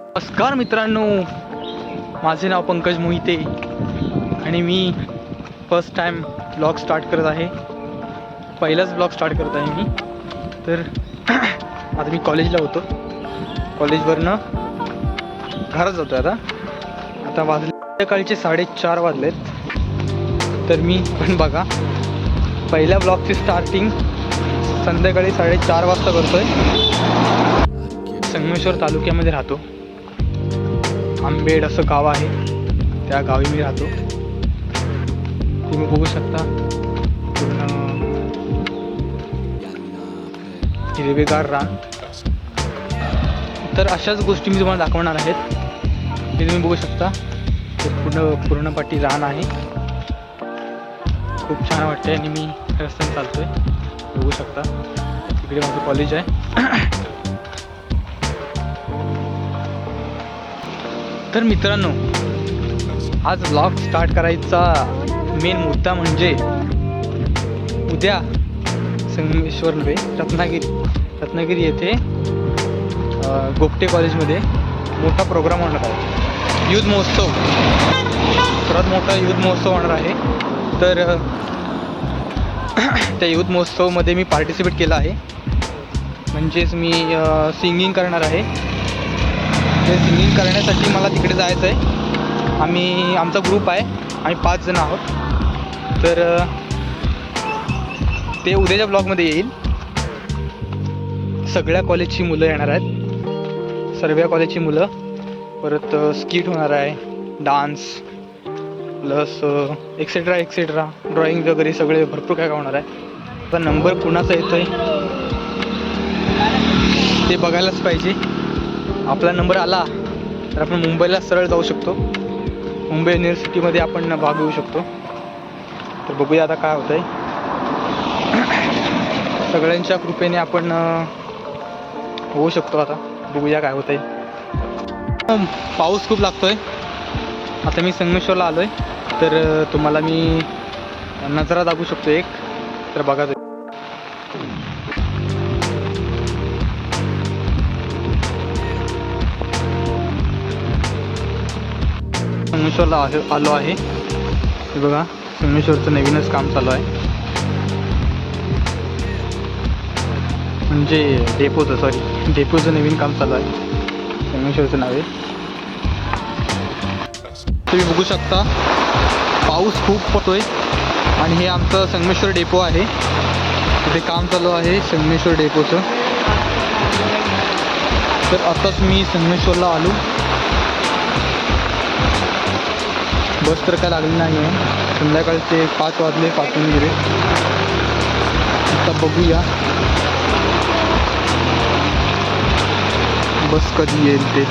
नमस्कार मित्रांनो, माझे नाव पंकज मोहिते आणि मी फर्स्ट टाइम ब्लॉग स्टार्ट करत आहे. पहिलाच ब्लॉग स्टार्ट करत आहे मी. तर आता मी कॉलेजला होतो. कॉलेजवरनं घरात जातो आता वाजले सकाळचे 4:30 वाजलेत. तर मी पण बघा पहिल्या ब्लॉगची स्टार्टिंग संध्याकाळी 4:30 वाजता करतोय. संगमेश्वर तालुक्यामध्ये राहतो. आंबेड असं गाव आहे, त्या गावी मी राहतो. तुम्ही बघू शकता पूर्ण हिरवेगार रान. तर अशाच गोष्टी मी तुम्हाला दाखवणार आहेत. हे तुम्ही बघू शकता ते पूर्णपाटी रान आहे. खूप छान वाटते आणि मी रस्त्याने चालतोय. बघू शकता तिकडे माझं कॉलेज आहे. तर मित्रांनो, आज ब्लॉग स्टार्ट करायचा मेन मुद्दा म्हणजे उद्या संगमेश्वर नव्हे रत्नागिरी येथे गोपटे कॉलेजमध्ये मोठा प्रोग्राम होणार आहे. युथ महोत्सव, सर्वात मोठा युथ महोत्सव होणार आहे. तर त्या युथ महोत्सवमध्ये मी पार्टिसिपेट केलं आहे. म्हणजेच मी सिंगिंग करणार आहे. ते सिंगिंग करण्यासाठी मला तिकडे जायचं आहे. आमचा ग्रुप आहे, आम्ही 5 जण आहोत. तर ते उद्याच्या ब्लॉगमध्ये येईल. सगळ्या कॉलेजची मुलं येणार आहेत, सर्व कॉलेजची मुलं. परत स्किट होणार आहे, डान्स प्लस एक्सेट्रा ड्रॉइंग वगैरे सगळे भरपूर काय होणार आहे. आता नंबर कुणाचा येतो आहे ते बघायलाच पाहिजे. आपला नंबर आला तर आपण मुंबईला सरळ जाऊ शकतो. मुंबई युनिव्हर्सिटीमध्ये आपण भाग घेऊ शकतो. तर बघूया आता काय होतं आहे. सगळ्यांच्या कृपेने आपण होऊ शकतो. आता बघूया काय होतं आहे. पाऊस खूप लागतो आहे. आता मी संगमेश्वरला आलो आहे. तर तुम्हाला मी नजारा दाखवू शकतो एक. तर बघा संगमेश्वरला आलो आहे. हे बघा संगमेश्वरचं नवीनच काम चालू आहे. म्हणजे डेपोचं नवीन काम चालू आहे. संगमेश्वरचं नाव आहे. तुम्ही बघू शकता पाऊस खूप पडतोय आणि हे आमचं संगमेश्वर डेपो आहे. तिथे काम चालू आहे संगमेश्वर डेपोचं. तर आताच मी संगमेश्वरला आलो. बस तर काय लागली नाही आहे. संध्याकाळचे 5 वाजले, 5 गेले. आता बघूया बस कधी येईल ते.